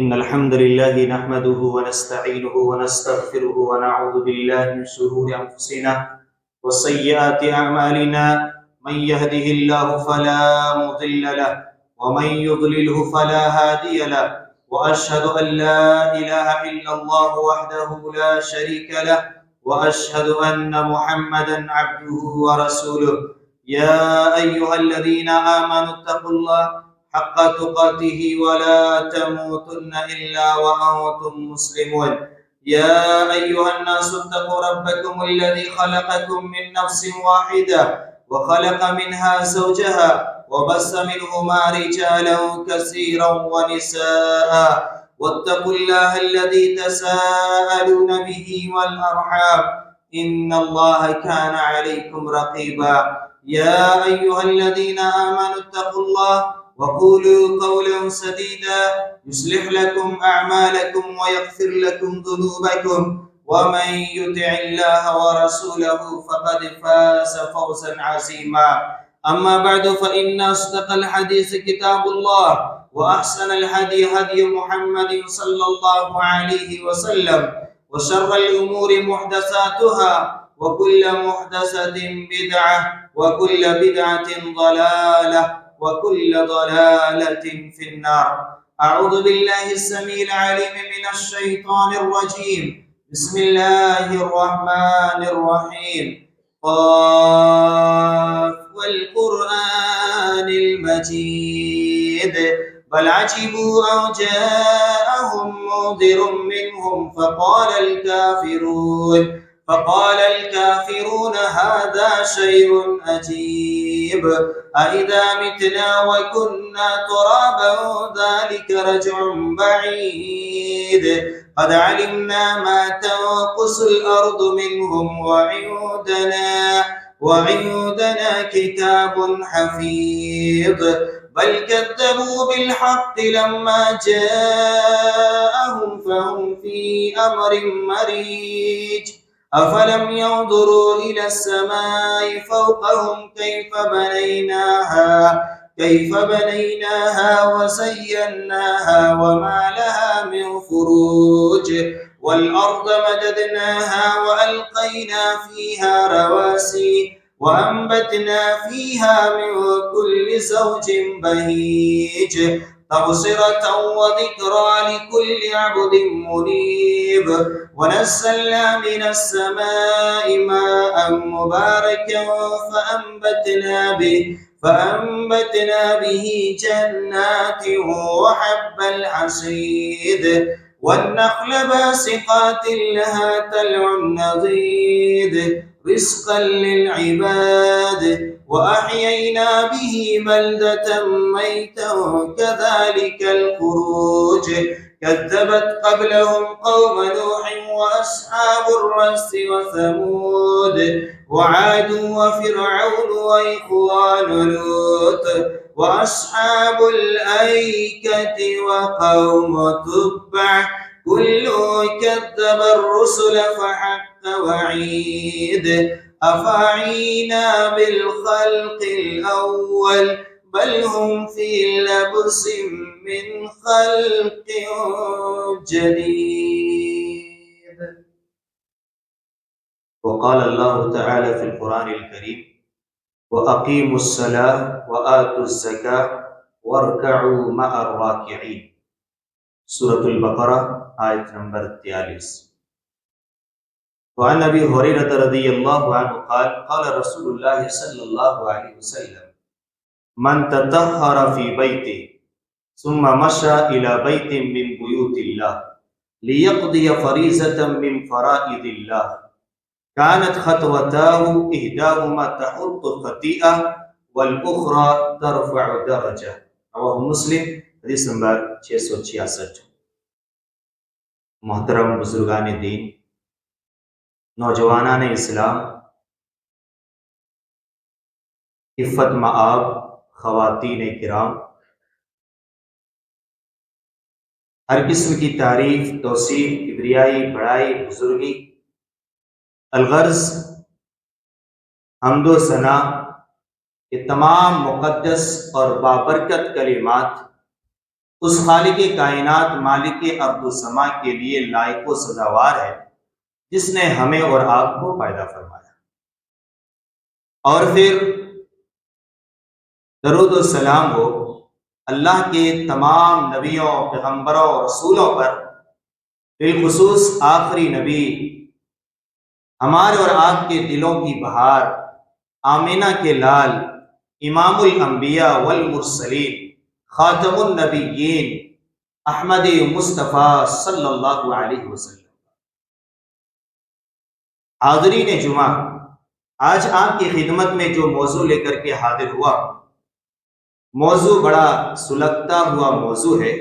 إن الحمد لله نحمده ونستعينه ونستغفره ونعوذ بالله من شرور أنفسنا وسيئات أعمالنا. من يهده الله فلا مضل له ومن يضلله فلا هادي له، وأشهد أن لا إله إلا الله وحده لا شريك له، وأشهد أن محمدا عبده ورسوله. يا أيها الذين آمنوا اتقوا الله حق تقاته ولا تموتن إلا وأنتم مسلمون. يا أيها الناس اتقوا ربكم الذي خلقكم من نفس واحدة وخلق منها زوجها وبث منهما رجالا كثيرا ونساء، واتقوا الله الذي تساءلون به والأرحام إن الله كان عليكم رقيبا. يا أيها الذين آمنوا اتقوا الله وقولوا قولا سديدا يصلح لكم أعمالكم ويغفر لكم ذنوبكم، ومن يطع الله ورسوله فقد فاز فوزا عظيما. أما بعد، فإن أصدق الحديث كتاب الله، وأحسن الهدي هدي محمد صلى الله عليه وسلم، وشر الأمور محدثاتها، وكل محدثة بدعة، وكل بدعة ضلالة، وكل ضلالة في النار. أعوذ بالله السميع العليم من الشيطان الرجيم. بسم الله الرحمن الرحيم. قاف والقرآن المجيد بل عجبوا أن جاءهم منذر منهم فقال الكافرون هذا شيء عجيب، أإذا متنا وكنا ترابا ذلك رجع بعيد، قد علمنا ما تنقص الأرض منهم وعندنا كتاب حفيظ، بل كذبوا بالحق لما جاءهم فهم في أمر مريج. أفلم ينظروا إلى السماء فوقهم كيف بنيناها وزيناها وما لها من فروج، والأرض مددناها وألقينا فيها رواسي وأنبتنا فيها من كل زوج بهيج، تبصرة وذكرى لكل عبد منيب. ونزلنا من السماء ماء مباركا فأنبتنا به جنات وحب الحصيد، والنخل باسقات لها طلع نضيد، رزقا للعباد، وأحيينا به بلدة ميتا كذلك الخروج. كذبت قبلهم قوم نوح وأصحاب الرس وثمود وعاد وفرعون وإخوان لوط وأصحاب الأيكة وقوم تبع، كل كذب الرسل فحق وعيد. أفعينا بالخلق الأول بل هم في لبس من خلق جديد. وقال الله تعالى في القرآن الكريم: وأقيموا الصلاة وآتوا الزكاة واركعوا مع الراكعين. سورة البقرہ آیت نمبر 43۔ وعن أبي هريرة رضي الله عنه قال قال رسول الله صلى الله عليه وسلم: من تطهر في بيته ثم مشى إلى بيت من بيوت الله ليقضي فريضة من فرائض الله كانت خطوتاه إحداهما تحط خطيئة والأخرى ترفع درجة۔ رواه مسلم، حدیث نمبر 666۔ محترم بزرگان دین، نوجوانان اسلام، عفت مآب خواتین کرام، ہر قسم کی تعریف، توصیف، کبریائی، بڑائی، بزرگی، الغرض حمد و ثنا، یہ تمام مقدس اور بابرکت کلمات اس خالق کائنات مالک ارض و سما کے لیے لائق و سزاوار ہے جس نے ہمیں اور آپ کو پیدا فرمایا، اور پھر درود و سلام ہو اللہ کے تمام نبیوں، پیغمبروں، رسولوں پر، بالخصوص آخری نبی، ہمارے اور آپ کے دلوں کی بہار، آمینہ کے لال، امام الانبیاء والمرسلین، خاتم النبیین، احمد مصطفیٰ صلی اللہ علیہ وسلم۔ حاضرین جمعہ، آج آپ کی خدمت میں جو موضوع لے کر کے حاضر ہوا، موضوع بڑا سلگتا ہوا موضوع ہے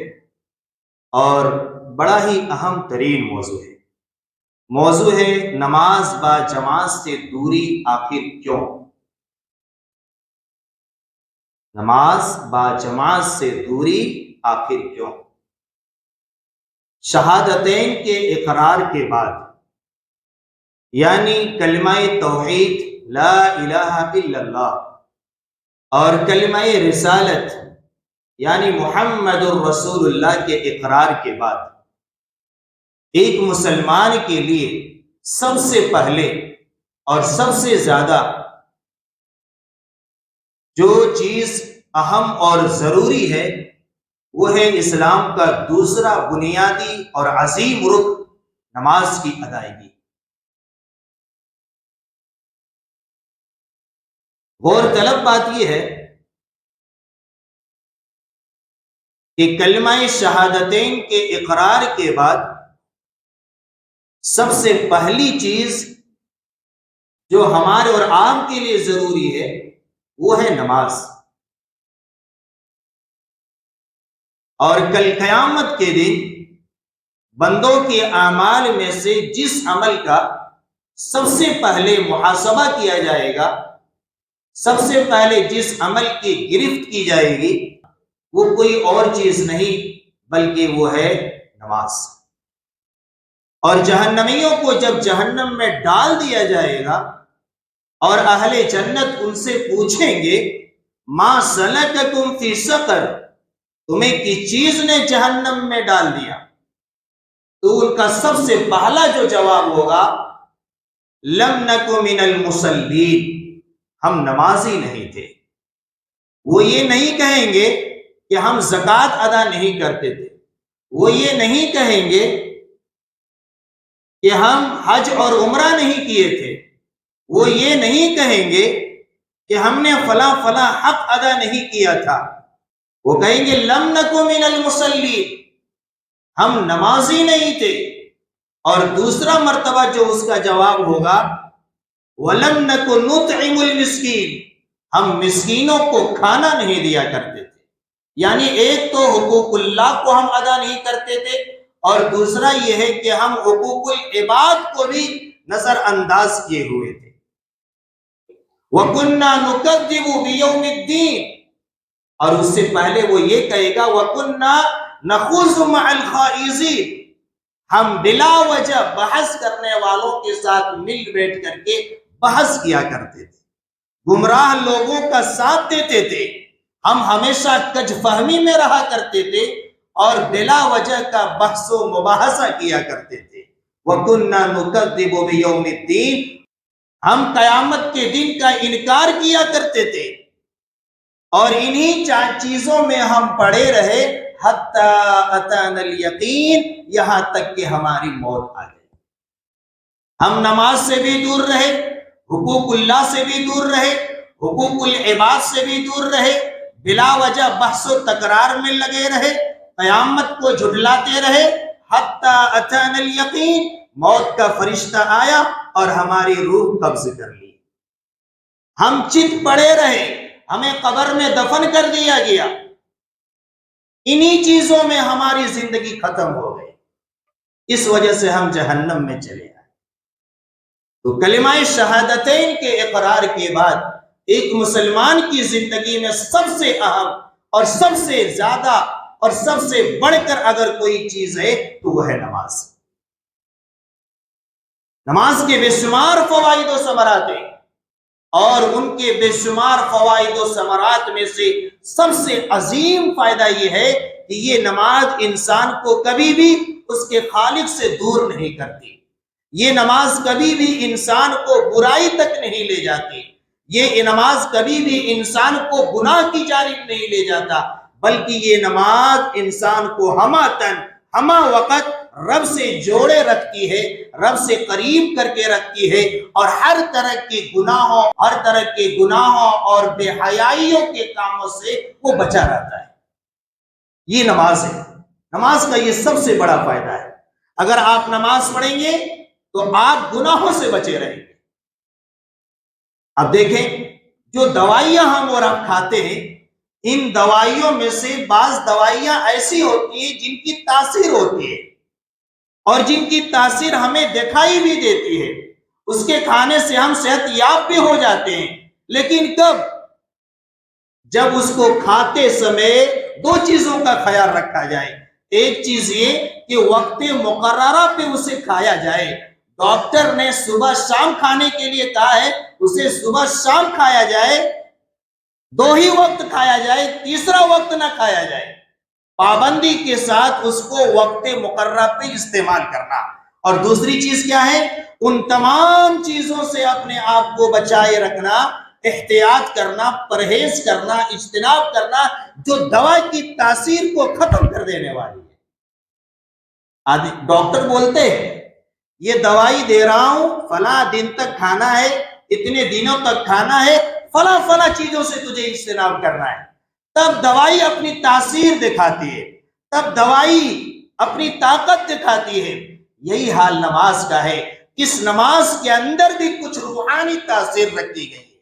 اور بڑا ہی اہم ترین موضوع ہے۔ موضوع ہے نماز با جماعت سے دوری آخر کیوں؟ نماز با جماعت سے دوری آخر کیوں؟ شہادتین کے اقرار کے بعد، یعنی کلمہ توحید لا الہ الا اللہ اور کلمہ رسالت یعنی محمد الرسول اللہ کے اقرار کے بعد، ایک مسلمان کے لیے سب سے پہلے اور سب سے زیادہ جو چیز اہم اور ضروری ہے وہ ہے اسلام کا دوسرا بنیادی اور عظیم رکن، نماز کی ادائیگی۔ غور طلب بات یہ ہے کہ کلمہ شہادتین کے اقرار کے بعد سب سے پہلی چیز جو ہمارے اور آپ کے لیے ضروری ہے وہ ہے نماز۔ اور کل قیامت کے دن بندوں کے اعمال میں سے جس عمل کا سب سے پہلے محاسبہ کیا جائے گا، سب سے پہلے جس عمل کی گرفت کی جائے گی، وہ کوئی اور چیز نہیں بلکہ وہ ہے نماز۔ اور جہنمیوں کو جب جہنم میں ڈال دیا جائے گا اور اہل جنت ان سے پوچھیں گے ما سلککم فی سقر، تمہیں کس چیز نے جہنم میں ڈال دیا، تو ان کا سب سے پہلا جو جواب ہوگا لم نک من المصلین، ہم نمازی نہیں تھے۔ وہ یہ نہیں کہیں گے کہ ہم زکوٰۃ ادا نہیں کرتے تھے، وہ یہ نہیں کہیں گے کہ ہم حج اور عمرہ نہیں کیے تھے، وہ یہ نہیں کہیں گے کہ ہم نے فلاں فلاں حق ادا نہیں کیا تھا، وہ کہیں گے لم نکو من المصلین، ہم نمازی نہیں تھے۔ اور دوسرا مرتبہ جو اس کا جواب ہوگا وَلَمْ نَكُ نُطْعِمُ الْمِسْكِينَ، ہم مسکینوں کو کھانا نہیں دیا کرتے تھے۔ یعنی ایک تو حقوق اللہ کو ہم ادا نہیں کرتے تھے، اور دوسرا یہ ہے کہ ہم حقوق العباد کو بھی نظر انداز کیے ہوئے تھے۔ وَكُنَّا نُكَذِّبُ بِيَوْمِ الدِّينِ، اور اس سے پہلے وہ یہ کہے گا وَكُنَّا نَخُوضُ مَعَ الْخَائِضِينَ، ہم بلا وجہ بحث کرنے والوں کے ساتھ مل بیٹھ کر کے بحث کیا کرتے تھے، گمراہ لوگوں کا ساتھ دیتے تھے، ہم ہمیشہ کج فہمی میں رہا کرتے تھے اور بلا وجہ کا بحث و مباحثہ کیا کرتے تھے۔ وَكُنَّا نُكَذِّبُ بِيَوْمِ الدِّينِ، ہم قیامت کے دن کا انکار کیا کرتے تھے، اور انہی چار چیزوں میں ہم پڑے رہے حَتَّى أَتَانَا الْيَقِينَ، یہاں تک کہ ہماری موت آ گئی۔ ہم نماز سے بھی دور رہے، حقوق اللہ سے بھی دور رہے، حقوق العباد سے بھی دور رہے، بلا وجہ بحث و تکرار میں لگے رہے، قیامت کو جھٹلاتے رہے، حَتَّى أَتَانَا الْيَقِينَ، موت کا فرشتہ آیا اور ہماری روح قبض کر لی، ہم چت پڑے رہے، ہمیں قبر میں دفن کر دیا گیا، انہی چیزوں میں ہماری زندگی ختم ہو گئی، اس وجہ سے ہم جہنم میں چلے آئے۔ تو کلمہ شہادتین کے اقرار کے بعد ایک مسلمان کی زندگی میں سب سے اہم اور سب سے زیادہ اور سب سے بڑھ کر اگر کوئی چیز ہے تو وہ ہے نماز۔ نماز کے بے شمار فوائد و ثمرات ہیں، اور ان کے بے شمار فوائد و ثمرات میں سے سب سے عظیم فائدہ یہ ہے کہ یہ نماز انسان کو کبھی بھی اس کے خالق سے دور نہیں کرتی، یہ نماز کبھی بھی انسان کو برائی تک نہیں لے جاتی، یہ نماز کبھی بھی انسان کو گناہ کی جانب نہیں لے جاتا، بلکہ یہ نماز انسان کو ہمہ وقت رب سے جوڑے رکھتی ہے، رب سے قریب کر کے رکھتی ہے، اور ہر طرح کے گناہوں اور بے حیائیوں کے کاموں سے وہ بچا رہتا ہے۔ یہ نماز ہے، نماز کا یہ سب سے بڑا فائدہ ہے۔ اگر آپ نماز پڑھیں گے تو آپ گناہوں سے بچے رہیں گے۔ اب دیکھیں، جو دوائیاں ہم اور آپ کھاتے ہیں، ان دوائیوں میں سے بعض دوائیاں ایسی ہوتی ہیں جن کی تاثیر ہوتی ہے اور جن کی تاثیر ہمیں دکھائی بھی دیتی ہے، اس کے کھانے سے ہم صحت یاب بھی ہو جاتے ہیں، لیکن کب؟ جب اس کو کھاتے سمے دو چیزوں کا خیال رکھا جائے۔ ایک چیز یہ کہ وقت مقررہ پہ اسے کھایا جائے، ڈاکٹر نے صبح شام کھانے کے لیے کہا ہے، اسے صبح شام کھایا جائے، دو ہی وقت کھایا جائے، تیسرا وقت نہ کھایا جائے، پابندی کے ساتھ اس کو وقت مقررہ پہ استعمال کرنا۔ اور دوسری چیز کیا ہے؟ ان تمام چیزوں سے اپنے آپ کو بچائے رکھنا، احتیاط کرنا، پرہیز کرنا، اجتناب کرنا، جو دوا کی تاثیر کو ختم کر دینے والی ہے۔ ڈاکٹر بولتے ہیں یہ دوائی دے رہا ہوں، فلاں دن تک کھانا ہے، اتنے دنوں تک کھانا ہے، فلاں چیزوں سے تجھے اجتناب کرنا ہے، تب دوائی اپنی تاثیر دکھاتی ہے، تب دوائی اپنی طاقت دکھاتی ہے۔ یہی حال نماز کا ہے۔ اس نماز کے اندر بھی کچھ روحانی تاثیر رکھی گئی ہے۔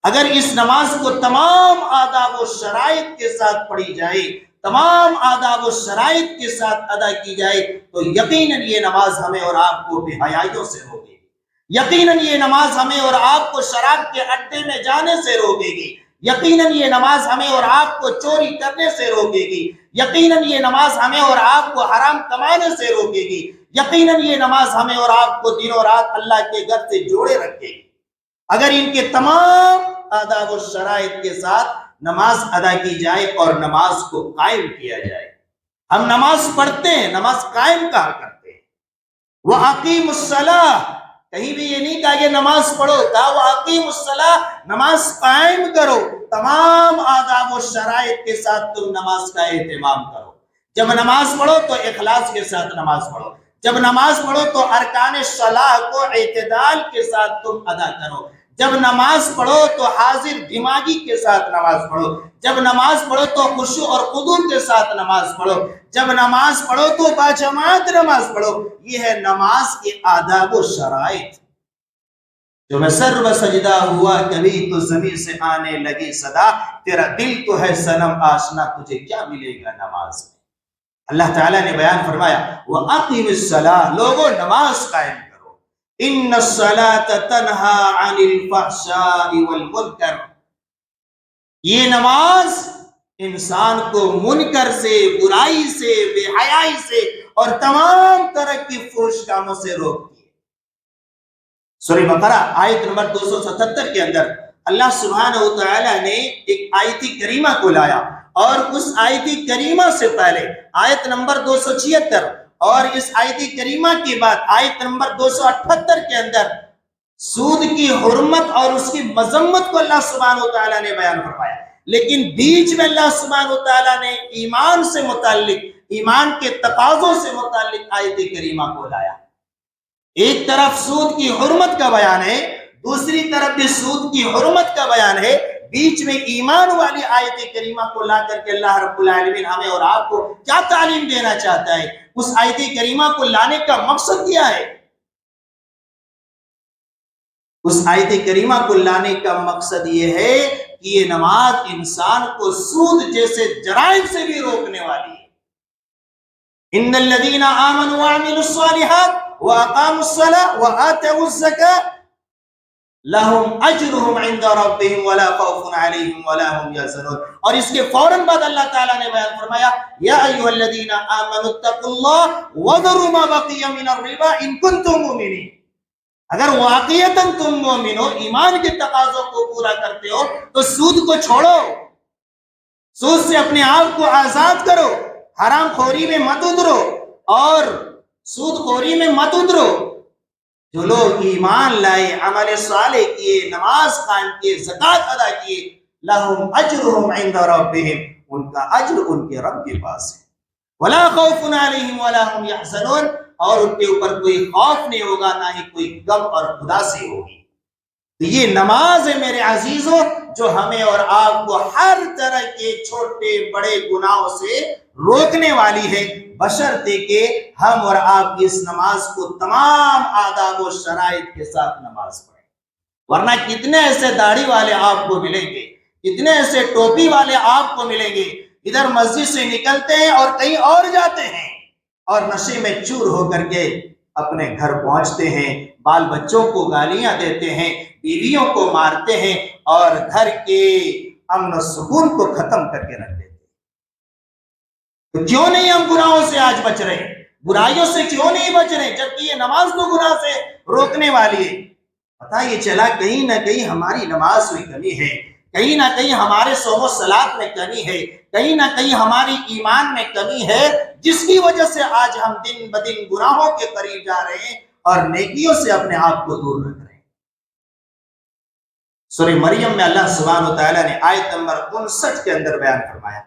اگر اس نماز کو تمام آداب و شرائط کے ساتھ پڑھی جائے، تمام آداب و شرائط کے ساتھ ادا کی جائے، تو یقیناً یہ نماز ہمیں اور آپ کو بے حیائیوں سے روکے گی، یقیناً یہ نماز ہمیں اور آپ کو شراب کے اڈے میں جانے سے روکے گی، یقیناً یہ نماز ہمیں اور آپ کو چوری کرنے سے روکے گی، یقیناً یہ نماز ہمیں اور آپ کو حرام کمانے سے روکے گی، یقیناً یہ نماز ہمیں اور آپ کو دن و رات اللہ کے گھر سے جوڑے رکھے گی۔ اگر ان کے تمام آداب و شرائط کے ساتھ نماز ادا کی جائے اور نماز کو قائم کیا جائے۔ ہم نماز پڑھتے ہیں، نماز قائم کہا کرتے ہیں۔ وَأَقِيمُوا الصَّلَاةَ، کہیں بھی یہ نہیں کہا کہ نماز پڑھو، کہا وَأَقِيمُوا الصَّلَاةَ، نماز قائم کرو، تمام آداب و شرائط کے ساتھ تم نماز کا اہتمام کرو۔ جب نماز پڑھو تو اخلاص کے ساتھ نماز پڑھو، جب نماز پڑھو تو ارکان صلاح کو اعتدال کے ساتھ تم ادا کرو، جب نماز پڑھو تو حاضر دماغی کے ساتھ نماز پڑھو، جب نماز پڑھو تو خشوع اور خضوع کے ساتھ نماز پڑھو، جب نماز پڑھو تو باجماعت نماز پڑھو۔ یہ ہے نماز کے آداب و شرائط۔ جو میں سر و سجدہ ہوا کبھی تو زمین سے آنے لگی صدا، تیرا دل تو ہے صنم آشنا، تجھے کیا ملے گا نماز میں۔ اللہ تعالیٰ نے بیان فرمایا وَأَقِمِ الصَّلَاةَ، لوگوں نماز قائم کرو، إِنَّ الصَّلَاةَ تَنْهَا عَنِ الْفَحْشَاءِ وَالْمُنكَرِ، یہ نماز انسان کو منکر سے، برائی سے، بے حیائی سے اور تمام طرح کی فحش کاموں سے روکتی ہے۔ سورہ بقرہ آیت نمبر 277 کے اندر اللہ سبحانہ وتعالی نے ایک آیت کریمہ کو لایا، اور اس آیت کریمہ سے پہلے آیت نمبر 276 اور اس آیت کریمہ کے بعد آیت نمبر 278 کے اندر سود کی حرمت اور اس کی مذمت کو اللہ سبحانہ وتعالی نے بیان فرمایا، لیکن بیچ میں اللہ سبحانہ وتعالی نے ایمان سے متعلق، ایمان کے تقاضوں سے متعلق آیت کریمہ کو لایا۔ ایک طرف سود کی حرمت کا بیان ہے، دوسری طرف بھی سود کی حرمت کا بیان ہے، بیچ میں ایمان والی آیت کریمہ کو لا کر کے اللہ رب العالمین ہمیں اور آپ کو کیا تعلیم دینا چاہتا ہے؟ اس آیت کریمہ کو لانے کا مقصد کیا ہے؟ اس آیت کریمہ کو لانے کا مقصد یہ ہے کہ یہ نماز انسان کو سود جیسے جرائم سے بھی روکنے والی ہے۔ ان الذين آمنوا وعملوا الصالحات واقاموا الصلاة وآتوا الزكاة لهم اجرهم عند ربهم ولا خوف عليهم ولا هم يحزنون۔ اور اس کے فوراً بعد اللہ تعالیٰ نے بیان فرمایا یا ایھا الذین آمنوا اتقوا اللہ وذروا ما بقی من الربا ان کنتم مؤمنین، اگر واقعتاً تم مومن ہو، ایمان کے تقاضوں کو پورا کرتے ہو، تو سود کو چھوڑو، سود سے اپنے آپ کو آزاد کرو، حرام خوری میں مت اترو اور سود خوری میں مت اترو. جو لوگ ایمان لائے، عمل صالح کیے، نماز قائم کیے، زکوٰۃ ادا کیے، لہم اجرہم عند ربہم، ان کا اجر ان کے رب کے پاس ہے. ولا خوف علیہم ولا ہم یحزنون، اور ان کے اوپر کوئی خوف نہیں ہوگا، نہ ہی کوئی غم اور اداسی ہوگی. تو یہ نماز ہے میرے عزیزوں، جو ہمیں اور آپ کو ہر طرح کے چھوٹے بڑے گناہوں سے روکنے والی ہے، بشرطے کہ ہم اور آپ اس نماز کو تمام آداب و شرائط کے ساتھ نماز پڑھیں. ورنہ کتنے ایسے داڑھی والے آپ کو ملیں گے، کتنے ایسے ٹوپی والے آپ کو ملیں گے، ادھر مسجد سے نکلتے ہیں اور کہیں اور جاتے ہیں، اور نشے میں چور ہو کر کے اپنے گھر پہنچتے ہیں، بال بچوں کو گالیاں دیتے ہیں، بیویوں کو مارتے ہیں، اور گھر کے امن و سکون کو ختم کر کے رکھ دیتے ہیں. تو کیوں نہیں ہم گناہوں سے آج بچ رہے ہیں؟ برائیوں سے کیوں نہیں بچ رہے جبکہ یہ نماز تو گناہ سے روکنے والی ہے؟ پتہ یہ چلا کہیں نہ کہیں ہماری نماز میں کمی ہے، کہیں نہ کہیں ہمارے صوم و صلات میں کمی ہے، کہیں نہ کہیں ہماری ایمان میں کمی ہے، جس کی وجہ سے آج ہم دن بدن گناہوں کے قریب جا رہے ہیں اور نیکیوں سے اپنے آپ کو دور رکھ رہے ہیں. سورہ مریم میں اللہ سبحانہ وتعالیٰ نے آیت نمبر 59 کے اندر بیان فرمایا،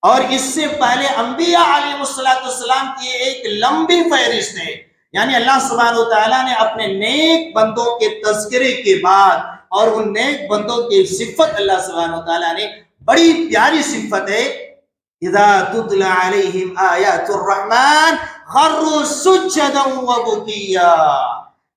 اور اس سے پہلے انبیاء علیہ السلام کی ایک لمبی فہرست ہے. یعنی اللہ سبحانہ وتعالیٰ نے اپنے نیک بندوں کے تذکرے کے بعد، اور ان نیک بندوں کی صفت اللہ سبحانہ وتعالیٰ نے بڑی پیاری صفت ہے، اذا تتلى علیہم آیات الرحمن خروا سجدا وبکیا.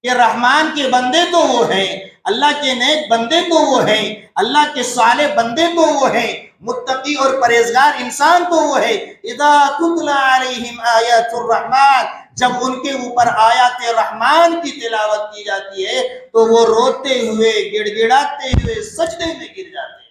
کہ رحمان کے بندے تو وہ ہیں، اللہ کے نیک بندے تو وہ ہیں، اللہ کے صالح بندے تو وہ ہیں، متقی اور پرہیزگار انسان تو وہ ہے. اذا تتلى علیہم آیات الرحمن، جب ان کے اوپر آیات رحمان کی تلاوت کی جاتی ہے تو وہ روتے ہوئے، گڑ گڑاتے ہوئے سجدے میں گر جاتے ہیں.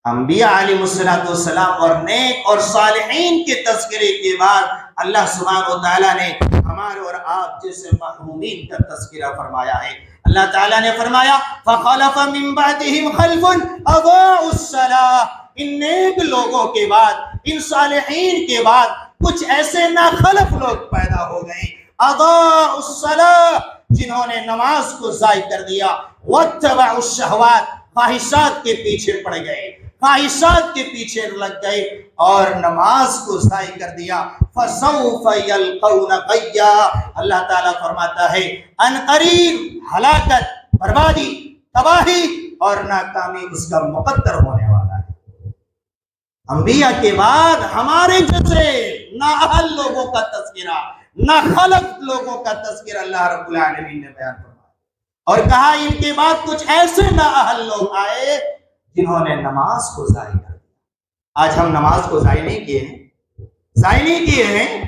انبیاء علیہ السلام اور نیک اور صالحین کے تذکرے کے بعد اللہ سبحانہ وتعالیٰ نے ہمارے اور آپ جیسے محرومین کا تذکرہ فرمایا ہے. اللہ تعالیٰ نے فرمایا فَخَلَفَ مِن بَعْدِهِمْ خَلْفٌ أَضَاعُوا الصَّلَاةَ، ان نیک لوگوں کے بعد، ان صالحین کے بعد کچھ ایسے ناخلف لوگ پیدا ہو گئے، اضاعوا الصلاة، جنہوں نے نماز کو ضائع کر دیا، واتبعوا الشہوات، خواہشات کے پیچھے پڑ گئے، خواہشات کے پیچھے لگ گئے اور نماز کو ضائع کر دیا. فَسَوْفَ يَلْقَوْنَ غَيًّا، اللہ تعالیٰ فرماتا ہے ان قریب ہلاکت، بربادی، تباہی اور ناکامی اس کا مقدر ہونے والا ہے. انبیاء کے بعد ہمارے جیسے نااہل لوگوں کا تذکرہ، ناخلف لوگوں کا تذکرہ اللہ رب العالمین نے بیان فرمایا، اور کہا ان کے بعد کچھ ایسے نااہل لوگ آئے جنہوں نے نماز کو ضائع کر دیا. آج ہم نماز کو ضائع نہیں کیے ہیں، ضائع نہیں کیے ہیں.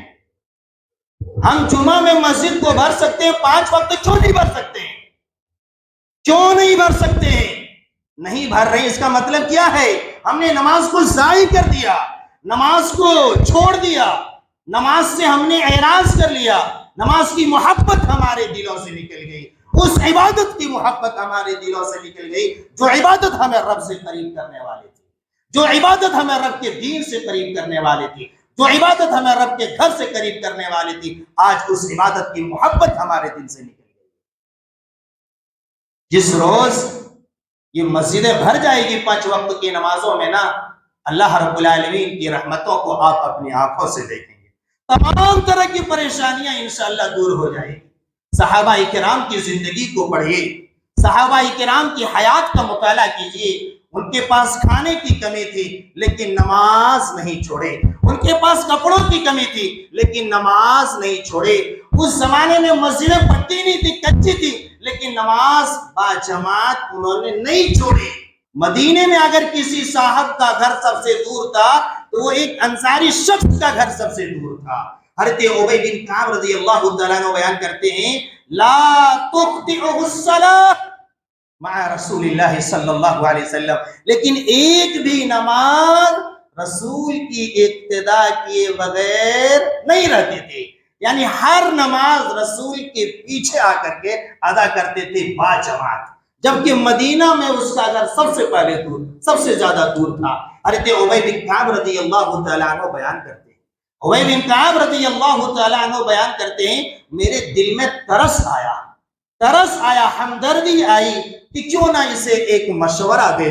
ہم جمعہ میں مسجد کو بھر سکتے ہیں، 5 وقت کیوں نہیں بھر سکتے ہیں؟ کیوں نہیں بھر سکتے ہیں؟ نہیں بھر رہے، اس کا مطلب کیا ہے؟ ہم نے نماز کو ضائع کر دیا، نماز کو چھوڑ دیا، نماز سے ہم نے اعراض کر لیا، نماز کی محبت ہمارے دلوں سے نکل گئی، اس عبادت کی محبت ہمارے دلوں سے نکل گئی جو عبادت ہمیں رب سے قریب کرنے والی تھی، جو عبادت ہمیں رب کے دین سے قریب کرنے والی تھی، جو عبادت ہمیں رب کے گھر سے قریب کرنے والی تھی. آج اس عبادت کی محبت ہمارے دل سے نکل گئی. جس روز یہ مسجدیں بھر جائے گی 5 وقت کی نمازوں میں نا، اللہ رب العالمین کی رحمتوں کو آپ اپنی آنکھوں سے دیکھیں گے. تمام طرح کی پریشانیاں انشاءاللہ دور ہو جائیں گی. صحابہ کرام کی زندگی کو پڑھیے، صحابہ کرام کی حیات کا مطالعہ کیجیے. ان کے پاس کھانے کی کمی تھی لیکن نماز نہیں چھوڑے، ان کے پاس کپڑوں کی کمی تھی لیکن نماز نہیں چھوڑے. اس زمانے میں مسجدیں پکی نہیں تھی، کچی تھی، لیکن نماز با جماعت انہوں نے نہیں چھوڑی. مدینے میں اگر کسی صاحب کا گھر سب سے دور تھا تو وہ ایک انصاری شخص کا گھر سب سے دور تھا. حضرت ابی بن کعب رضی اللہ تعالیٰ عنہ بیان کرتے ہیں لا تقطعه الصلاۃ مع رسول اللہ صلی اللہ علیہ وسلم، لیکن ایک بھی نماز رسول کی اقتداء کیے بغیر نہیں رہتے تھے. یعنی ہر نماز رسول کے پیچھے آ کر کے ادا کرتے تھے با جماعت. جبکہ مدینہ میں اس کا گھر سب سے پہلے دور، سب سے زیادہ دور تھا۔ حضرت ابی بن کعب رضی اللہ تعالیٰ عنہ بیان کرتے ہیں، ابی بن کعب رضی اللہ تعالیٰ عنہ بیان کرتے ہیں، میرے دل میں ترس آیا، ہمدردی آئی کہ کیوں نہ اسے ایک مشورہ دے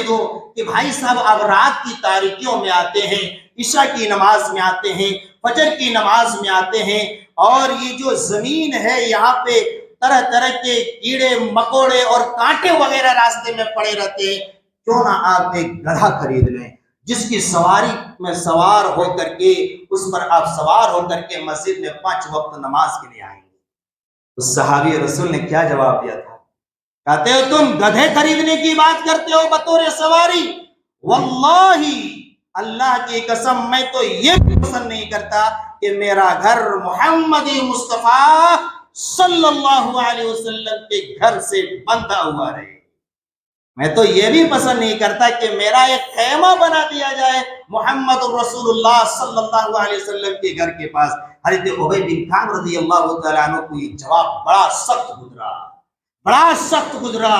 دوں، کہ بھائی صاحب آپ رات کی تاریکیوں میں آتے ہیں، عشاء کی نماز میں آتے ہیں، فجر کی نماز میں آتے ہیں، اور یہ جو زمین ہے یہاں پہ طرح طرح کے کیڑے مکوڑے اور کانٹے وغیرہ راستے میں پڑے رہتے ہیں، کیوں نہ آپ ایک گدھا خرید لیں جس کی سواری میں سوار ہو کر کے، اس پر آپ سوار ہو کر کے مسجد میں 5 وقت نماز کے لیے آئیں گے۔ اس صحابی رسول نے کیا جواب دیا تھا؟ کہتے ہو تم گدھے خریدنے کی بات کرتے ہو بطور سواری؟ واللہ اللہ کی قسم میں تو یہ بھی پسند نہیں کرتا کہ میرا گھر محمد مصطفیٰ صلی اللہ علیہ وسلم کے گھر سے بندھا ہوا رہے، میں تو یہ بھی پسند نہیں کرتا کہ میرا ایک خیمہ بنا دیا جائے محمد رسول اللہ صلی اللہ علیہ وسلم کے گھر کے پاس۔ حضرت ابی بن کعب رضی اللہ تعالیٰ عنہ کو یہ جواب بڑا سخت گزرا،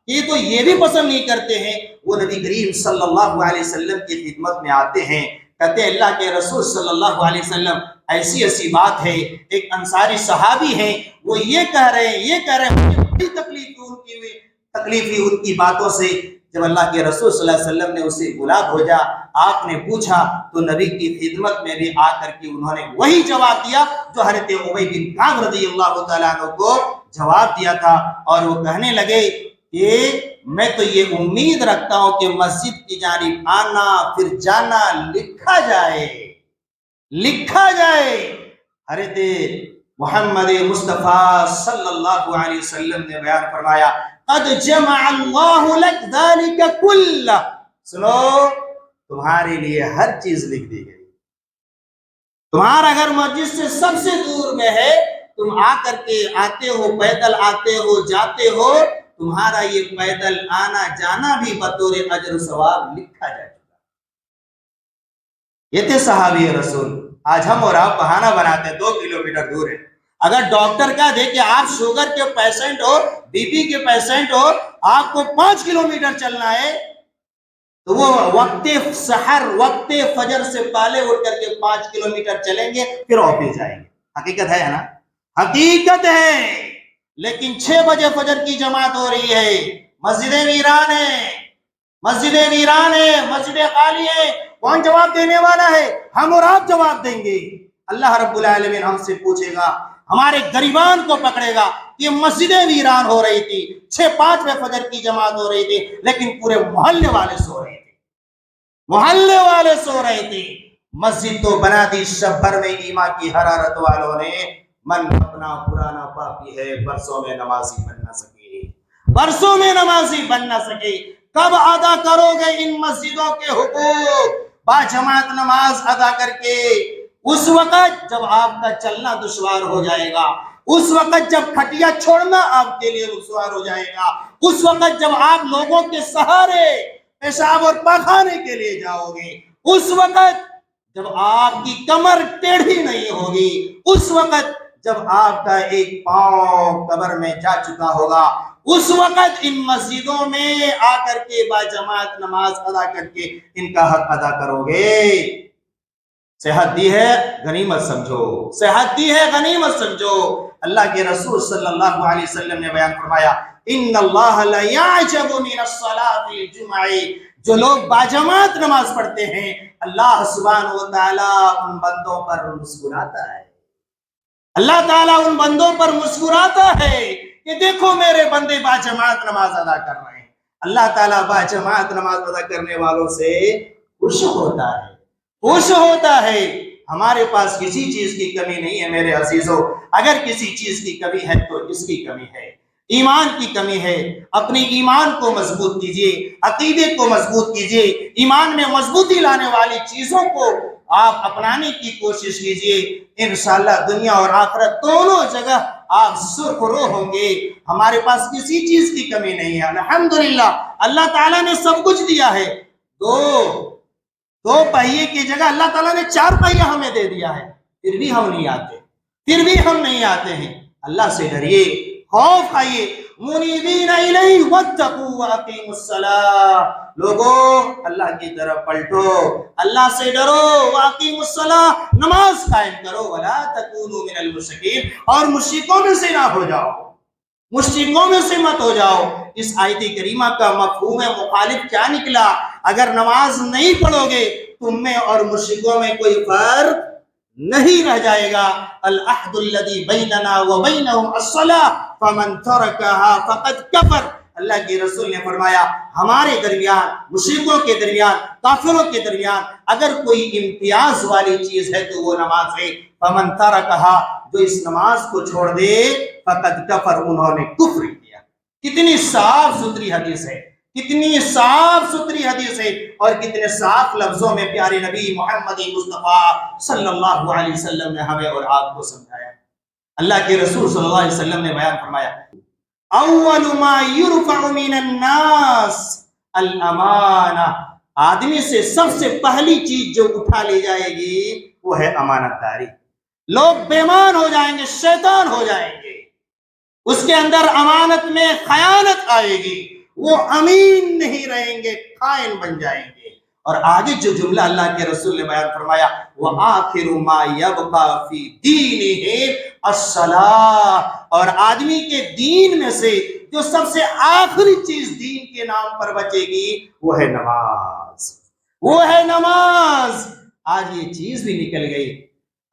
یہ تو یہ بھی پسند نہیں کرتے ہیں۔ وہ نبی کریم صلی اللہ علیہ وسلم کی خدمت میں آتے ہیں، کہتے ہیں اللہ کے رسول صلی اللہ علیہ وسلم ایسی بات ہے، ایک انصاری صحابی ہیں، وہ یہ کہہ رہے ہیں، مجھے بڑی تکلیف ہوئی ان کی باتوں سے۔ جب اللہ کے رسول صلی اللہ علیہ وسلم نے اسے بلا بھیجا، آپ نے پوچھا تو نبی کی خدمت میں بھی آ کر کے انہوں نے وہی جواب دیا جو حضرت ابی بن کعب رضی اللہ تعالیٰ عنہ کو جواب دیا تھا، اور وہ کہنے لگے کہ میں تو یہ امید رکھتا ہوں کہ مسجد کی جانب آنا پھر جانا لکھا جائے۔ حضرت محمد مصطفیٰ صلی اللہ علیہ وسلم نے بیان فرمایا، قد جمع اللہ لک ذالک کلہ، سنو تمہارے لیے ہر چیز لکھ دی گئی، تمہارا گھر مسجد سے سب سے دور میں ہے، تم آ کر کے آتے ہو، پیدل آتے ہو، جاتے ہو، تمہارا یہ پیدل آنا جانا بھی بطور اجر و ثواب لکھا جائے گا۔ یہ تھے صحابی رسول۔ آج ہم اور آپ بہانہ بناتے ہیں 2 کلومیٹر دور ہے، اگر ڈاکٹر کہہ دے کہ آپ شوگر کے پیشنٹ ہو، بی پی کے پیشنٹ ہو، آپ کو 5 کلومیٹر چلنا ہے، تو وہ وقت سحر، وقت فجر سے پہلے اٹھ کر کے 5 کلومیٹر چلیں گے، پھر آفس جائیں گے۔ حقیقت ہے نا؟ حقیقت ہے۔ لیکن 6 بجے فجر کی جماعت ہو رہی ہے، مسجدیں ویران ہیں، مسجدیں خالی ہیں، کون جواب دینے والا ہے؟ ہم اور آپ جواب دیں گے۔ اللہ رب العالمین ہم سے پوچھے گا، ہمارے غریبان کو پکڑے گا کہ مسجدیں ویران ہو رہی تھی، 6-5 میں فجر کی جماعت ہو رہی تھی، لیکن پورے محلے والے سو رہے تھے۔ مسجد تو بنا دی شب بھر میں ایمان کی حرارت والوں نے، من اپنا پرانا پاپی ہے، برسوں میں نمازی بن نہ سکے۔ کب ادا کرو گے ان مسجدوں کے حقوق؟ با جماعت نماز ادا کر کے، اس وقت جب آپ کا چلنا دشوار ہو جائے گا، اس وقت جب کھٹیا چھوڑنا آپ کے لیے دشوار ہو جائے گا، اس وقت جب آپ لوگوں کے سہارے پیشاب اور پاخانے کے لیے جاؤ گے، اس وقت جب آپ کی کمر ٹیڑھی نہیں ہوگی، اس وقت جب آپ کا ایک پاؤں قبر میں جا چکا ہوگا، اس وقت ان مسجدوں میں آ کر کے با جماعت نماز ادا کر کے ان کا حق ادا کرو گے۔ صحت دی ہے غنیمت سمجھو، اللہ کے رسول صلی اللہ علیہ وسلم نے بیان فرمایا، ان اللہ لا یعجب من الصلاۃ الجمعہ، جو لوگ باجماعت نماز پڑھتے ہیں اللہ سبحانہ و تعالیٰ ان بندوں پر مسکراتا ہے، اللہ تعالیٰ ان بندوں پر مسکراتا ہے کہ دیکھو میرے بندے باجماعت نماز ادا کر رہے ہیں۔ اللہ تعالیٰ باجماعت نماز ادا کرنے والوں سے خوش ہوتا ہے۔ ہمارے پاس کسی چیز کی کمی نہیں ہے میرے عزیزوں، اگر کسی چیز کی کمی ہے تو اس کی کمی ہے، ایمان کی کمی ہے۔ اپنے ایمان کو مضبوط کیجئے، عقیدے کو مضبوط کیجئے، ایمان میں مضبوطی لانے والی چیزوں کو آپ اپنانے کی کوشش کیجئے، انشاءاللہ دنیا اور آخرت دونوں جگہ آپ سرخرو ہوں گے۔ ہمارے پاس کسی چیز کی کمی نہیں ہے، الحمدللہ اللہ تعالیٰ نے سب کچھ دیا ہے۔ دو پہیے کی جگہ اللہ تعالیٰ نے 4 پہیہ ہمیں دے دیا ہے، پھر بھی ہم نہیں آتے ہیں۔ اللہ سے ڈریے، خوف کھائیے، منیبین الیہ واتقوا واقیموا الصلاۃ، لوگوں اللہ کی طرف پلٹو، اللہ سے ڈرو، واقیموا الصلاۃ، نماز قائم کرو، ولا تکونوا من المشرکین، اور مشرکوں میں سے نہ ہو جاؤ، مشرکوں میں سے مت ہو جاؤ۔ اس آیت کریمہ کا مفہوم مخالف کیا نکلا؟ اگر نماز نہیں پڑھو گے تم میں اور مشرکوں میں کوئی فرق نہیں رہ جائے گا۔ العہد الذی بیننا وبینہم الصلاۃ فمن ترکها فقد کفر، اللہ کے رسول نے فرمایا ہمارے درمیان، مشرکوں کے درمیان، کافروں کے درمیان اگر کوئی امتیاز والی چیز ہے تو وہ نماز ہے۔ فمن ترکها، جو اس نماز کو چھوڑ دے، فقد کفر، انہوں نے کفر کیا۔ کتنی صاف ستھری حدیث ہے، کتنی صاف ستھری حدیث ہے، اور کتنے صاف لفظوں میں پیارے نبی محمد مصطفیٰ صلی اللہ علیہ وسلم نے ہمیں اور آپ کو سمجھایا۔ اللہ کے رسول صلی اللہ علیہ وسلم نے بیان فرمایا اول ما یرفع من الناس الامانہ، آدمی سے سب سے پہلی چیز جو اٹھا لی جائے گی وہ ہے امانت داری۔ لوگ بیمان ہو جائیں گے، شیطان ہو جائیں گے، اس کے اندر امانت میں خیانت آئے گی، وہ امین نہیں رہیں گے، خائن بن جائیں گے۔ اور آگے جو جملہ اللہ کے رسول نے بیان فرمایا وآخر ما یبقى فی دینہ الصلاۃ، اور آدمی کے دین میں سے جو سب سے آخری چیز دین کے نام پر بچے گی وہ ہے نماز، وہ ہے نماز۔ آج یہ چیز بھی نکل گئی،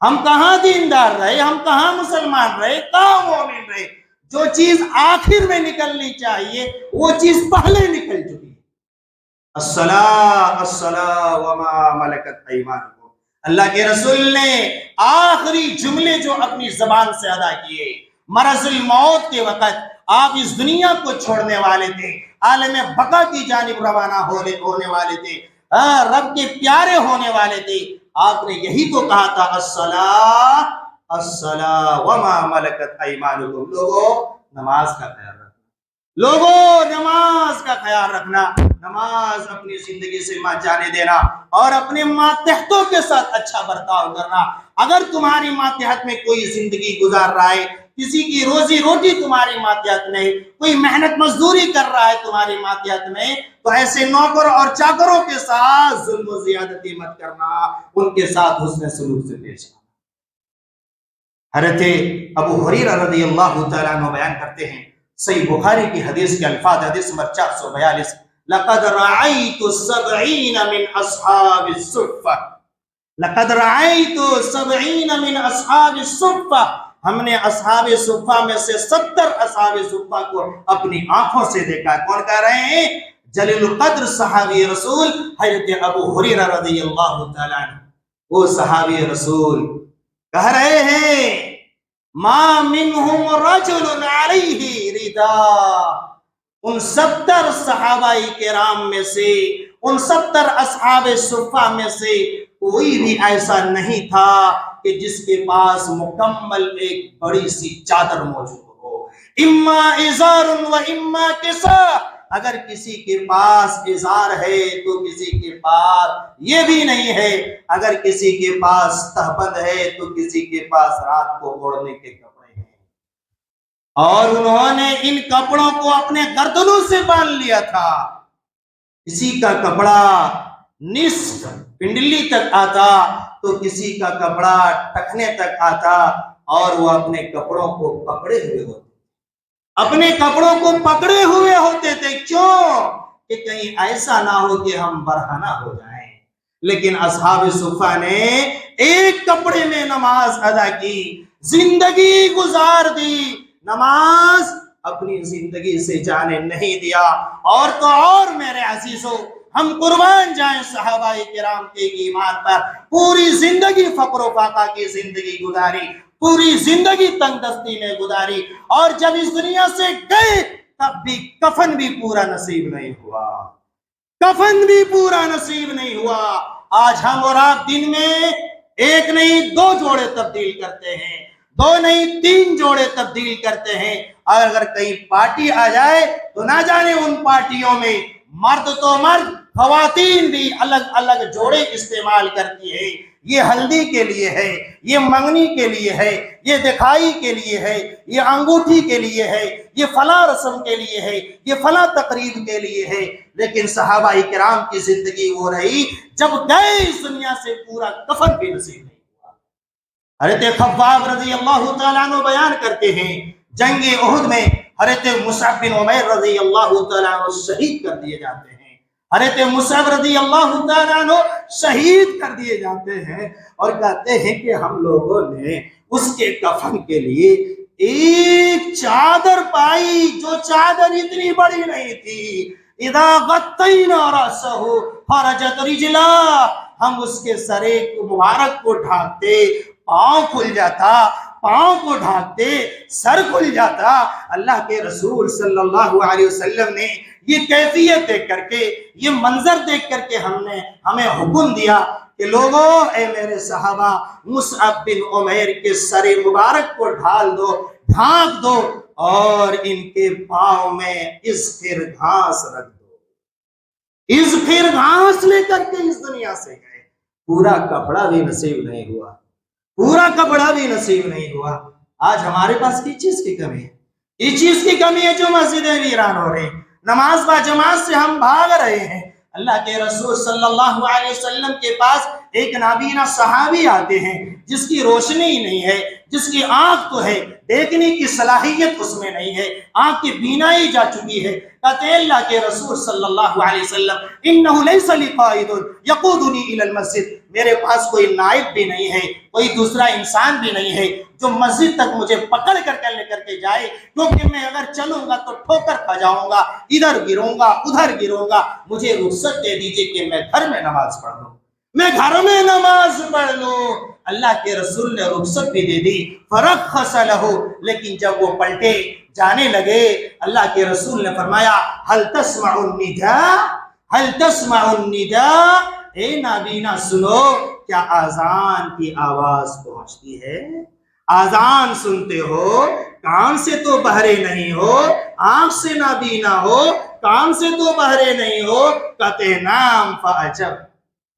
ہم کہاں دیندار رہے، ہم کہاں مسلمان رہے، کہاں مومن رہے؟ جو چیز آخر میں نکلنی چاہیے وہ چیز پہلے نکل چکی ہے۔ الصلاۃ الصلاۃ وما ملکت ایمانکم، اللہ کے رسول نے آخری جملے جو اپنی زبان سے ادا کیے، مرض الموت کے وقت آپ اس دنیا کو چھوڑنے والے تھے، عالم بقا کی جانب روانہ ہونے والے تھے، رب کے پیارے ہونے والے تھے، آپ نے یہی تو کہا تھا الصلاۃ الصلاۃ وما ملکت ایمانکم، لوگوں نماز کا خیال رکھنا، لوگوں نماز کا خیال رکھنا، نماز اپنی زندگی سے مت جانے دینا، اور اپنے ماتحتوں کے ساتھ اچھا برتاؤ کرنا۔ اگر تمہاری ماتحت میں کوئی زندگی گزار رہا ہے، کسی کی روزی روٹی تمہاری ماتحت میں، کوئی محنت مزدوری کر رہا ہے تمہاری ماتحت میں، تو ایسے نوکر اور چاکروں کے ساتھ ظلم و زیادتی مت کرنا، ان کے ساتھ حسن سلوک سے پیش آنا۔ حضرت ابو ہریرہ رضی اللہ تعالیٰ عنہ بیان کرتے ہیں، صحیح بخاری کی حدیث کے الفاظ، حدیث نمبر 442، لقد رأيت 70 من اصحاب الصفہ، لقد رأيت 70 من اصحاب الصفہ، ہم نے اصحاب صفہ میں سے 70 اصحاب صفہ کو اپنی آنکھوں سے دیکھا۔ کون کہہ رہے ہیں؟ جلیل القدر صحابی رسول حضرت ابو ہریرہ رضی اللہ تعالیٰ عنہ، وہ صحابی رسول کہہ رہے ہیں ما منہم رجل علیہ ردا، ان 70 صحابہ کرام میں سے، ان 70 اصحاب صفہ میں سے کوئی بھی ایسا نہیں تھا کہ جس کے پاس مکمل ایک بڑی سی چادر موجود ہو، اما ازار و اما کسا، اگر کسی کے پاس ازار ہے تو کسی کے پاس یہ بھی نہیں ہے، اگر کسی کے پاس تہبند ہے تو کسی کے پاس رات کو اوڑھنے کے کپڑے ہیں، اور انہوں نے ان کپڑوں کو اپنے گردنوں سے باندھ لیا تھا۔ کسی کا کپڑا نصف پنڈلی تک آتا تو کسی کا کپڑا ٹخنے تک آتا، اور وہ اپنے کپڑوں کو پکڑے ہوئے ہوتے، اپنے کپڑوں کو پکڑے ہوئے ہوتے تھے۔ کیوں؟ کہ کہیں ایسا نہ ہو کہ ہم برہنہ ہو جائیں۔ لیکن اصحاب صفہ نے ایک کپڑے میں نماز ادا کی، زندگی گزار دی، نماز اپنی زندگی سے جانے نہیں دیا۔ اور تو اور میرے عزیزو، ہم قربان جائیں صحابہ کرام کے ایمان پر، پوری زندگی فقر و فاقہ کی زندگی گزاری، پوری زندگی تنگ دستی میں گزاری، اور جب اس دنیا سے گئے تب بھی کفن بھی پورا نصیب نہیں ہوا، کفن بھی پورا نصیب نہیں ہوا۔ آج ہم اور آپ دن میں ایک نہیں 2 جوڑے تبدیل کرتے ہیں، 2 نہیں 3 جوڑے تبدیل کرتے ہیں، اور اگر کہیں پارٹی آ جائے تو نہ جانے ان پارٹیوں میں مرد تو مرد، خواتین بھی الگ الگ جوڑے استعمال کرتی ہے. یہ ہلدی کے لیے ہے، یہ منگنی کے لیے ہے، یہ دکھائی کے لیے ہے، یہ انگوٹھی کے لیے ہے، یہ فلاں رسم کے لیے ہے، یہ فلاں تقریب کے لیے ہے. لیکن صحابہ کرام کی زندگی وہ رہی جب گئے اس دنیا سے پورا کفن بھی نصیب نہیں ہوا. حضرت خباب رضی اللہ تعالیٰ عنہ بیان کرتے ہیں جنگ احد میں حضرت مصعب بن عمیر رضی اللہ تعالیٰ عنہ شہید کر دیے جاتے ہیں. حضرت مصعب رضی اللہ تعالیٰ عنہ شہید کر دیے جاتے ہیں اور کہتے ہیں کہ ہم لوگوں نے اس کے کفن کے لیے ایک چادر پائی جو چادر اتنی بڑی نہیں تھی. اذا غطینا رأسہ خرجت رجلا، ہم اس کے سر مبارک کو ڈھانکتے پاؤں کھل جاتا، پاؤں کو ڈھانکتے سر کھل جاتا. اللہ کے رسول صلی اللہ علیہ وسلم نے یہ کیفیت دیکھ کر کے، یہ منظر دیکھ کر کے ہمیں حکم دیا کہ لوگوں، اے میرے صحابہ، مصعب بن عمیر کے سر مبارک کو ڈھال دو، ڈھانک دو اور ان کے پاؤں میں اذخر گھاس رکھ دو. اذخر گھاس لے کر کے اس دنیا سے گئے. پورا کپڑا بھی نصیب نہیں ہوا، پورا کپڑا بھی نصیب نہیں ہوا. آج ہمارے پاس کس چیز کی کمی ہے؟ اس چیز کی کمی ہے جو مسجدیں ویران ہو رہی ہیں، نماز با جماعت سے ہم بھاگ رہے ہیں. اللہ کے رسول صلی اللہ علیہ وسلم کے پاس ایک نابینا صحابی آتے ہیں جس کی روشنی ہی نہیں ہے، جس کی آنکھ تو ہے، دیکھنے کی صلاحیت اس میں نہیں ہے، آنکھ کی بینائی جا چکی ہے. کہتے ہیں اللہ کے رسول صلی اللہ علیہ وسلم انہ لیس لی قائد یقودنی الی المسجد، میرے پاس کوئی نائب بھی نہیں ہے، کوئی دوسرا انسان بھی نہیں ہے جو مسجد تک مجھے پکڑ کر لے کر کے جائے، کیونکہ میں اگر چلوں گا تو ٹھوکر کھا جاؤں گا، ادھر گروں گا ادھر گروں گا. مجھے رخصت دے دیجئے کہ میں گھر میں نماز پڑھ لوں، میں گھر میں نماز پڑھ لوں. اللہ کے رسول نے رخصت بھی دے دی. فرخص لہ، لیکن جب وہ پلٹے جانے لگے اللہ کے رسول نے فرمایا هل تسمع النداء هل تسمع النداء، اے نابینا سنو، کیا آذان کی آواز پہنچتی ہے؟ آذان سنتے ہو، کان سے تو بہرے نہیں ہو، آنکھ سے نابینا ہو، کان سے تو بہرے نہیں ہو. کہتے نام فعجب،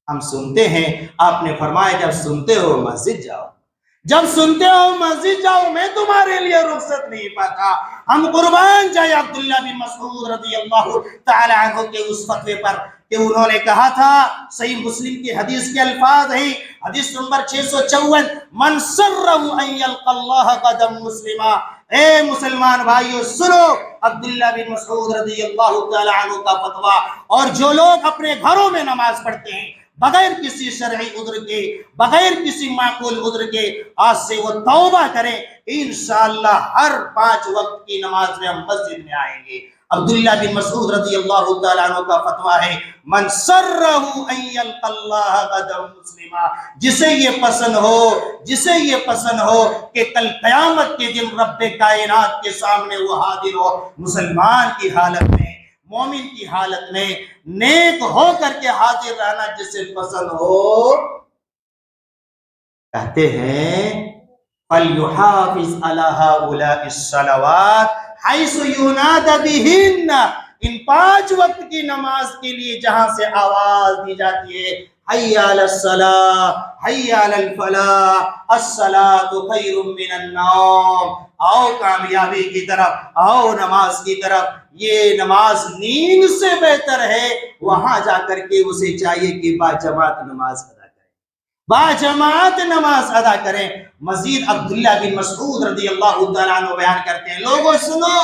ہم سنتے ہیں. آپ نے فرمایا جب سنتے ہو مسجد جاؤ، جب سنتے ہو مسجد جاؤ، میں تمہارے لیے رخصت نہیں پاتا. ہم قربان جائے عبداللہ بن مسعود رضی اللہ تعالی عنہ کے اس فتوے پر کہ انہوں نے کہا تھا، صحیح مسلم کی حدیث کے الفاظ ہیں، حدیث نمبر 654، من سرہ ان یلقى اللہ غدا مسلما. اے مسلمان بھائیو سنو عبداللہ بن مسعود رضی اللہ تعالی عنہ کا فتویٰ. اور جو لوگ اپنے گھروں میں نماز پڑھتے ہیں بغیر کسی شرعی عذر کے، بغیر کسی معقول عذر کے، آج سے وہ توبہ کریں، انشاءاللہ ہر 5 وقت کی نماز میں ہم مسجد میں آئیں گے. عبداللہ بن مسعود رضی اللہ تعالیٰ عنہ کا فتویٰ ہے من سرہ ان یلقى اللہ غدا مسلما، جسے یہ پسند ہو، جسے یہ پسند ہو کہ کل قیامت کے دن رب کائنات کے سامنے وہ حاضر ہو مسلمان کی حالت میں، مومن کی حالت میں، نیک ہو کر کے حاضر رہنا جسے پسند ہو. کہتے ہیں فَلْيُحَافِظْ عَلَىٰ هَٰؤُلَاءِ الصَّلَوَاتِ حَيْثُ يُنَادَ بِهِنَّ، ان 5 وقت کی نماز کے لیے جہاں سے آواز دی جاتی ہے حَيَّ عَلَى الصَّلَاةِ حَيَّ عَلَى الْفَلَاحِ الصَّلَاةُ خَيْرٌ مِّنَ النَّوْمِ، آؤ کامیابی کی طرف، آؤ نماز کی طرف، یہ نماز نیند سے بہتر ہے. وہاں جا کر کے اسے چاہیے کہ باجماعت نماز ادا کریں، باجماعت نماز ادا کریں. مزید عبداللہ بن مسعود رضی اللہ تعالیٰ عنہ بیان کرتے ہیں لوگوں سنو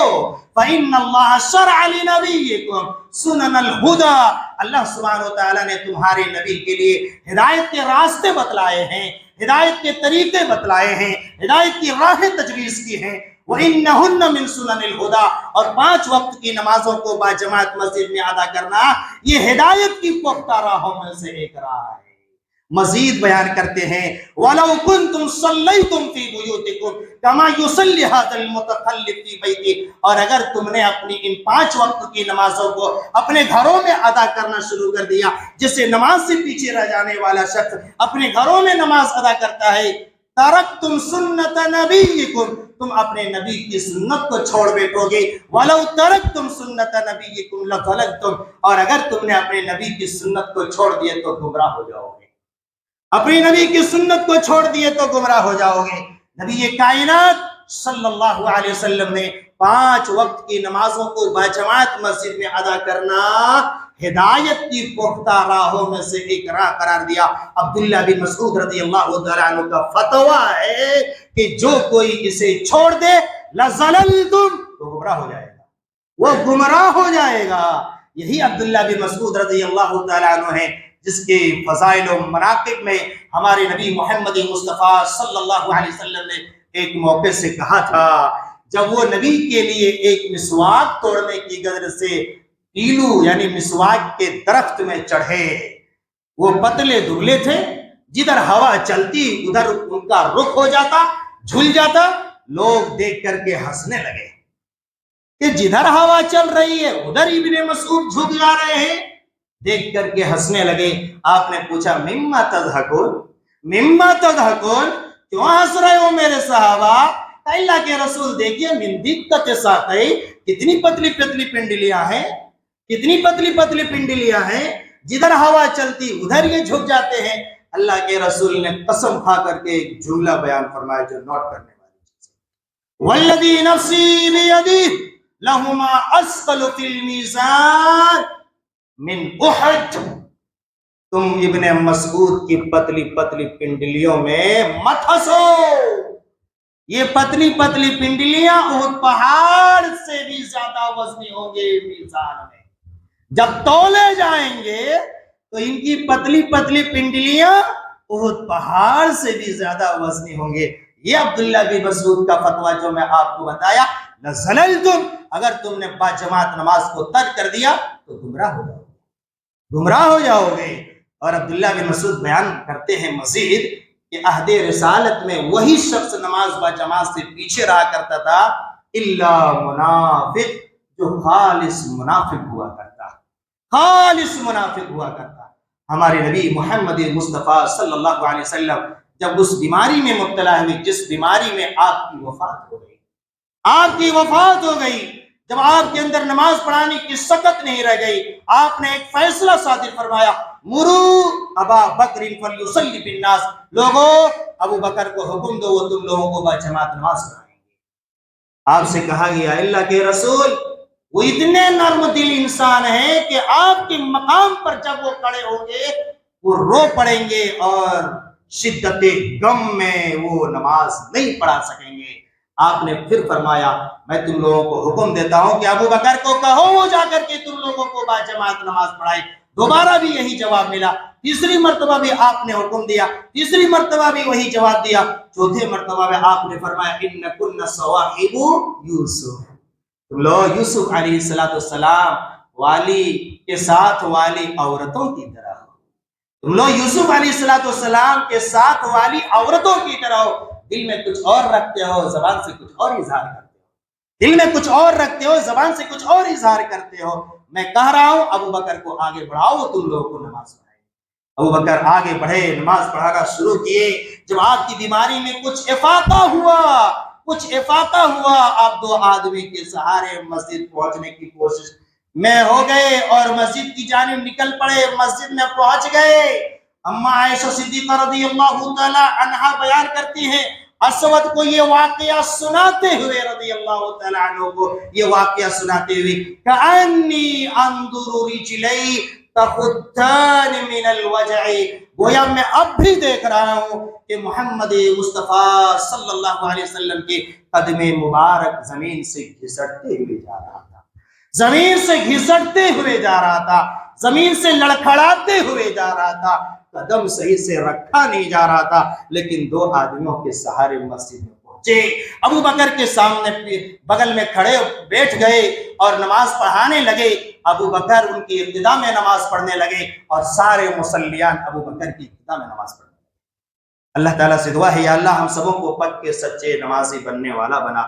فَإِنَّ اللَّهَ شَرْعَ لِنَبِيِّكُمْ سُنَنَ الْهُدَى، اللہ سبحانہ وتعالیٰ نے تمہارے نبی کے لیے ہدایت کے راستے بتلائے ہیں، ہدایت کے طریقے بتلائے ہیں، ہدایت کی راہیں تجویز کی ہیں. وَإِنَّهُنَّ مِن سُنَنِ الْهُدَى، اور 5 وقت کی نمازوں کو باجماعت مسجد میں ادا کرنا یہ ہدایت کی پختہ راہوں میں سے ایک راہ ہے. مزید بیان کرتے ہیں وَلَوْ كُنْتُمْ صَلَّيْتُمْ فِي بُيُوتِكُمْ كَمَا يُصَلِّ هَذَا الْمُتَخَلِّفُ فِي بَيْتِهِ، اور اگر تم نے اپنی ان 5 وقت کی نمازوں کو اپنے گھروں میں ادا کرنا شروع کر دیا، جسے نماز سے پیچھے رہ جانے والا شخص اپنے گھروں میں نماز ادا کرتا ہے، ترکتم سنت نبیکم، تم اپنے نبی کی سنت کو چھوڑ بیٹھو گے، ولو ترکتم سنت نبیکم لضللتم، اور اگر تم نے اپنے نبی کی سنت کو چھوڑ دیے تو گمراہ ہو جاؤ گے، اپنی نبی کی سنت کو چھوڑ دیے تو گمراہ ہو جاؤ گے۔ نبی کائنات صلی اللہ علیہ وسلم نے 5 وقت کی نمازوں کو باجماعت مسجد میں ادا کرنا ہدایت کی پختہ راہوں میں سے ایک راہ قرار دیا۔ عبداللہ بن مسعود رضی اللہ تعالیٰ عنہ کا فتویٰ ہے کہ جو کوئی اسے چھوڑ دے لَزَلَلْتُمْ، تو گمراہ ہو جائے گا، وہ گمراہ ہو جائے گا۔ یہی عبداللہ بن مسعود رضی اللہ تعالیٰ عنہ ہے جس کے فضائل و مناقب میں ہمارے نبی محمد مصطفیٰ صلی اللہ علیہ وسلم نے ایک موقع سے کہا تھا، جب وہ نبی کے لیے ایک مسواک توڑنے کی غرض سے پیلو یعنی مسواک کے درخت میں چڑھے، وہ پتلے دبلے تھے، جدھر ہوا چلتی ادھر ان کا رخ ہو جاتا، جھل جاتا، لوگ دیکھ کر کے ہنسنے لگے کہ جدھر ہوا چل رہی ہے ادھر ابن مسعود جھک جا رہے ہیں، دیکھ کر کے ہنسنے لگے۔ آپ نے پوچھا مما تضحکون، مما تضحکون، کیوں ہنس رہے ہو میرے صحابہ؟ اللہ کے رسول دیکھیے من دقت ساقی، کتنی پتلی پتلی پنڈلیاں ہیں، کتنی پتلی پتلی پنڈلیاں ہیں، جدھر ہوا چلتی ادھر یہ جھک جاتے ہیں۔ اللہ کے رسول نے قسم کھا کر کے ایک جملہ بیان فرمایا جو نوٹ کرنے والی چیز ہے، والذی نفسی بیدہ لہما اسقل فی المیزان من احد، تم ابن مسعود کی پتلی پتلی پنڈلیوں میں مت ہنسو، یہ پتلی پتلی پنڈلیاں احد پہاڑ سے بھی زیادہ وزنی ہوں گے میزان میں، جب تولے جائیں گے تو ان کی پتلی پتلی پنڈلیاں احد پہاڑ سے بھی زیادہ وزنی ہوں گے۔ یہ عبداللہ بن مسعود کا فتویٰ جو میں آپ کو بتایا، لَزَلَلْتُمْ، اگر تم نے باجماعت نماز کو ترک کر دیا تو گمراہ ہو جاؤ گے، گمراہ ہو جاؤ گے۔ اور عبداللہ بن مسعود بیان کرتے ہیں مزید کہ عہد رسالت میں وہی شخص نماز باجماعت سے پیچھے رہا کرتا تھا الا منافق، جو خالص منافق ہوا کرتا، خالص منافق ہوا کرتا۔ ہمارے نبی محمد مصطفیٰ صلی اللہ علیہ وسلم جب اس بیماری میں مبتلا ہوئی جس بیماری میں آپ کی وفات ہو گئی، آپ کی وفات ہو گئی، جب آپ کے اندر نماز پڑھانے کی سکت نہیں رہ گئی، آپ نے ایک فیصلہ صادر فرمایا، مرو ابا بکر فلیصلی بالناس، لوگوں ابو بکر کو حکم دو وہ تم لوگوں کو باجماعت نماز پڑھائیں گے۔ آپ سے کہا گیا اللہ کے رسول وہ اتنے نرم دل انسان ہیں کہ آپ کے مقام پر جب وہ کھڑے ہوں گے وہ رو پڑیں گے اور شدت غم میں وہ نماز نہیں پڑھا سکیں گے۔ آپ نے پھر فرمایا میں تم لوگوں کو حکم دیتا ہوں کہ ابو بکر کو کہو وہ جا کر کے تم لوگوں کو باجماعت نماز پڑھائے۔ دوبارہ بھی یہی جواب ملا، تیسری مرتبہ بھی آپ نے حکم دیا، تیسری مرتبہ بھی وہی جواب دیا، چوتھے مرتبہ میں آپ نے فرمایا انکن صواحب یوسف، تم لوگ یوسف علیہ السلام والی کے ساتھ والی عورتوں کی طرح ہو، تم لوگ یوسف علیہ السلام کے ساتھ والی عورتوں کی طرح ہو، دل میں کچھ اور رکھتے ہو زبان سے کچھ اور اظہار کرتے ہو، دل میں کچھ اور رکھتے ہو زبان سے کچھ اور اظہار کرتے ہو۔ میں کہہ رہا ہوں ابو بکر کو آگے بڑھاؤ تم لوگوں کو نماز پڑھائے۔ ابو بکر آگے بڑھے، نماز پڑھانا شروع کیے۔ جب آپ کی بیماری میں کچھ افاقہ ہوا، آپ 2 آدمی کے سہارے مسجد پہنچنے کی کوشش میں ہو گئے اور مسجد کی جانب نکل پڑے، مسجد میں پہنچ گئے۔ اما عائشہ صدیقہ رضی اللہ تعالی عنہا بیان کرتی ہیں اسود کو یہ واقعہ سناتے ہوئے، رضی اللہ تعالیٰ عنہ کو یہ واقعہ سناتے ہوئے، کأنی انظر رجلی تخطان من الوجع، گویا میں اب بھی دیکھ رہا ہوں کہ محمد مصطفیٰ صلی اللہ علیہ وسلم کے قدم مبارک زمین سے گھسٹتے ہوئے جا رہا تھا، زمین سے گھسٹتے ہوئے جا رہا تھا، زمین سے لڑکھڑاتے ہوئے جا رہا تھا، قدم صحیح سے رکھا نہیں جا رہا تھا، لیکن 2 آدمیوں کے سہارے مسجد میں پہنچے، ابو بکر کے سامنے بغل میں کھڑے بیٹھ گئے اور نماز پڑھانے لگے۔ ابو بکر ان کی ابتدا میں نماز پڑھنے لگے اور سارے مصلیان ابو بکر کی ابتدا میں نماز پڑھنے لگے۔ اللہ تعالیٰ سے دعا ہے یا اللہ ہم سبوں کو پک کے سچے نمازی بننے والا بنا۔